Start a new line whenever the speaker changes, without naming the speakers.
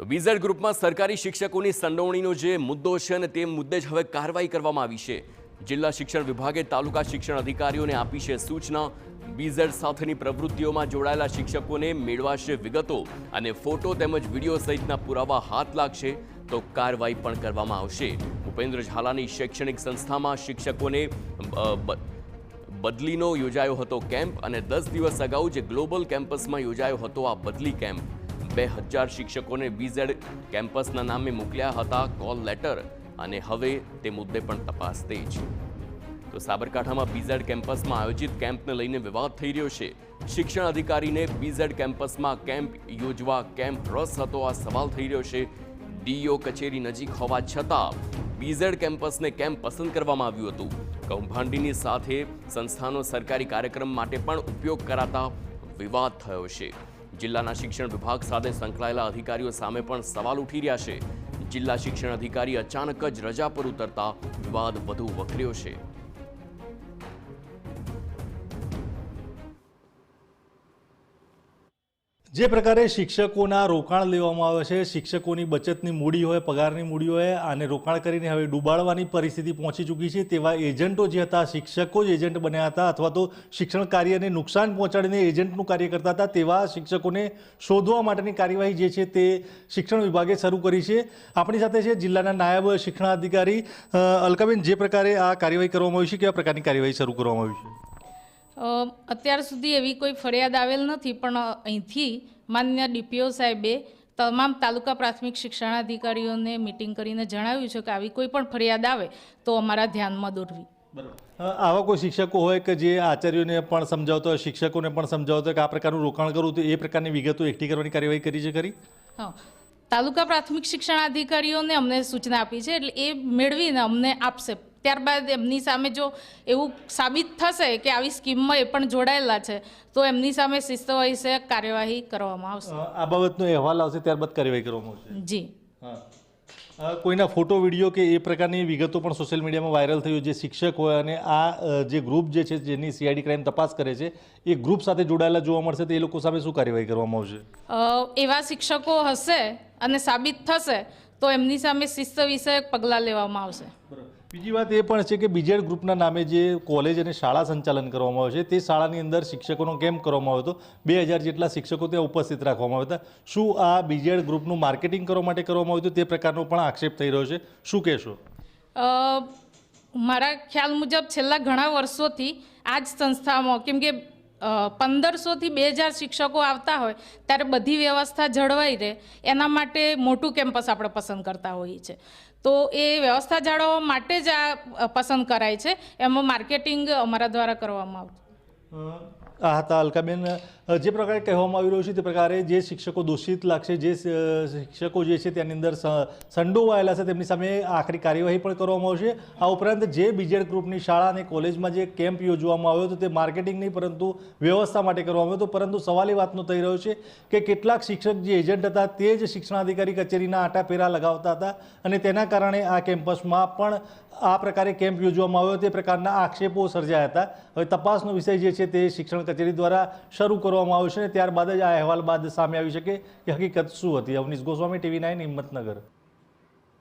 તો બીઝેડ ગ્રુપમાં સરકારી શિક્ષકોની સંડોવણીનો જે મુદ્દો છે અને તે મુદ્દે જ હવે કાર્યવાહી કરવામાં આવી છે। જિલ્લા શિક્ષણ વિભાગે તાલુકા શિક્ષણ અધિકારીઓને આપી છે સૂચના। બીઝેડ સાથેની પ્રવૃત્તિઓમાં જોડાયેલા શિક્ષકોને મેળવાશે વિગતો અને ફોટો તેમજ વિડીયો સહિતના પુરાવા હાથ લાગશે તો કાર્યવાહી પણ કરવામાં આવશે। ભૂપેન્દ્ર ઝાલાની શૈક્ષણિક સંસ્થામાં શિક્ષકોને બદલીનો યોજાયો હતો કેમ્પ અને 10 દિવસ અગાઉ જે ગ્લોબલ કેમ્પસમાં યોજાયો હતો આ બદલી કેમ્પ 2000 શિક્ષકોને બીઝેડ કેમ્પસના નામે મોકલ્યા હતા કોલ લેટર અને હવે તે મુદ્દે પણ તપાસ તેજ। તો સાબરકાંઠામાં બીઝેડ કેમ્પસમાં આયોજિત કેમ્પને લઈને વિવાદ થઈ રહ્યો છે। શિક્ષણ અધિકારીને બીઝેડ કેમ્પસમાં કેમ્પ યોજવા કેમ્પ રસ હતો આ સવાલ થઈ રહ્યો છે। ડીઈઓ કચેરી નજીક હોવા છતાં બીઝેડ કેમ્પસને કેમ્પ પસંદ કરવામાં આવ્યું હતું। કૌભાંડીની સાથે સંસ્થાનો સરકારી કાર્યક્રમ માટે પણ ઉપયોગ કરાતા વિવાદ થયો છે। જિલ્લાના શિક્ષણ વિભાગ સાથે સંકળાયેલા અધિકારીઓ સામે પણ સવાલ ઉઠી રહ્યા છે। જિલ્લા શિક્ષણ અધિકારી અચાનક જ રજા પર ઉતરતા વિવાદ વધુ વકર્યો છે।
જે પ્રકારે શિક્ષકોના રોકાણ લેવામાં આવે છે, શિક્ષકોની બચતની મૂડી હોય, પગારની મૂડી હોય અને રોકાણ કરીને હવે ડૂબાડવાની પરિસ્થિતિ પહોંચી ચૂકી છે તેવા એજન્ટો જે હતા, શિક્ષકો જ એજન્ટ બન્યા હતા અથવા તો શિક્ષણ કાર્યને નુકસાન પહોંચાડીને એજન્ટનું કાર્ય કરતા હતા તેવા શિક્ષકોને શોધવા માટેની કાર્યવાહી જે છે તે શિક્ષણ વિભાગે શરૂ કરી છે। આપણી સાથે છે જિલ્લાના નાયબ શિક્ષણાધિકારી અલકાબેન। જે પ્રકારે આ કાર્યવાહી કરવામાં આવી છે, કેવા પ્રકારની કાર્યવાહી શરૂ કરવામાં આવી છે?
અત્યાર સુધી એવી કોઈ ફરિયાદ આવેલ નથી, પણ અહીંથી માન્ય ડીપીઓ સાહેબે તમામ તાલુકા પ્રાથમિક શિક્ષણાધિકારીઓને મિટિંગ કરીને જણાવ્યું છે કે આવી કોઈ પણ ફરિયાદ આવે તો અમારા ધ્યાનમાં દોરવી।
આવા કોઈ શિક્ષકો હોય કે જે આચાર્યોને પણ સમજાવતો હોય, શિક્ષકોને પણ સમજાવતો હોય કે આ પ્રકારનું રોકાણ કરવું તો એ પ્રકારની વિગતો એકઠી કરવાની કાર્યવાહી કરી છે ખરી?
હા, તાલુકા પ્રાથમિક શિક્ષણાધિકારીઓને અમને સૂચના આપી છે એટલે એ મેળવીને અમને આપશે। ત્યારબાદ એમની સામે જો એવું સાબિત થશે કે આવી સ્કીમમાં એ પણ જોડાયેલા છે તો એમની સામે શિસ્તવિષયક કાર્યવાહી કરવામાં આવશે।
આ બાબતનો અહેવાલ આવશે ત્યારબાદ કાર્યવાહી કરવામાં આવશે?
જી।
કોઈના ફોટો વિડીયો કે એ પ્રકારની વિગતો પણ સોશિયલ મીડિયામાં વાયરલ થયું જે શિક્ષક હોય અને આ જે ગ્રુપ જે છે જેની સીઆઈડી ક્રાઇમ તપાસ કરે છે એ ગ્રુપ સાથે જોડાયેલા જોવા મળશે તો એ લોકો સામે શું કાર્યવાહી કરવામાં આવશે?
એવા શિક્ષકો હશે અને સાબિત થશે તો એમની સામે શિસ્ત વિષયક પગલાં લેવામાં આવશે।
બીજી વાત એ પણ છે કે બીઝેડ ગ્રુપના નામે જે કોલેજ અને શાળા સંચાલન કરવામાં આવે છે તે શાળાની અંદર શિક્ષકોનો કેમ્પ કરવામાં આવ્યો હતો। 2000 જેટલા શિક્ષકો ત્યાં ઉપસ્થિત રાખવામાં આવ્યા હતા। શું આ બીઝેડ ગ્રુપનું માર્કેટિંગ કરવા માટે કરવામાં આવ્યું હતું તે પ્રકારનો પણ આક્ષેપ થઈ રહ્યો છે, શું કહેશો?
મારા ખ્યાલ મુજબ છેલ્લા ઘણા વર્ષોથી આ જ સંસ્થામાં કેમ કે 1500થી 2000 શિક્ષકો આવતા હોય ત્યારે બધી વ્યવસ્થા જળવાઈ રહે એના માટે મોટું કેમ્પસ આપણે પસંદ કરતા હોઈએ છીએ તો એ વ્યવસ્થા જાળવવા માટે જ આ પસંદ કરાય છે। એમાં માર્કેટિંગ અમારા દ્વારા કરવામાં આવતું।
આ હતા અલકાબેન। જે પ્રકારે કહેવામાં આવી રહ્યું છે તે પ્રકારે જે શિક્ષકો દોષિત લાગશે, જે શિક્ષકો જે છે તેની અંદર સંડોવાયેલા છે તેમની સામે આખરી કાર્યવાહી પણ કરવામાં આવશે। આ ઉપરાંત જે બીઝેડ ગ્રુપની શાળા અને કોલેજમાં જે કેમ્પ યોજવામાં આવ્યો હતો તે માર્કેટિંગ નહીં પરંતુ વ્યવસ્થા માટે કરવામાં આવ્યો હતો, પરંતુ સવાલ એ વાતનો થઈ રહ્યો છે કે કેટલાક શિક્ષક જે એજન્ટ હતા તે જ શિક્ષણાધિકારી કચેરીના આટાફેરા લગાવતા હતા અને તેના કારણે આ કેમ્પસમાં પણ આ પ્રકારે કેમ્પ યોજવામાં આવ્યો તે પ્રકારના આક્ષેપો સર્જાયા હતા। હવે તપાસનો વિષય જે છે તે શિક્ષણ કચેરી દ્વારા શરૂ કરવામાં આવશે અને ત્યારબાદ જ આ અહેવાલ બાદ સામે આવી શકે કે હકીકત શું હતી। અવનીશ ગોસ્વામી, TV9, હિંમતનગર।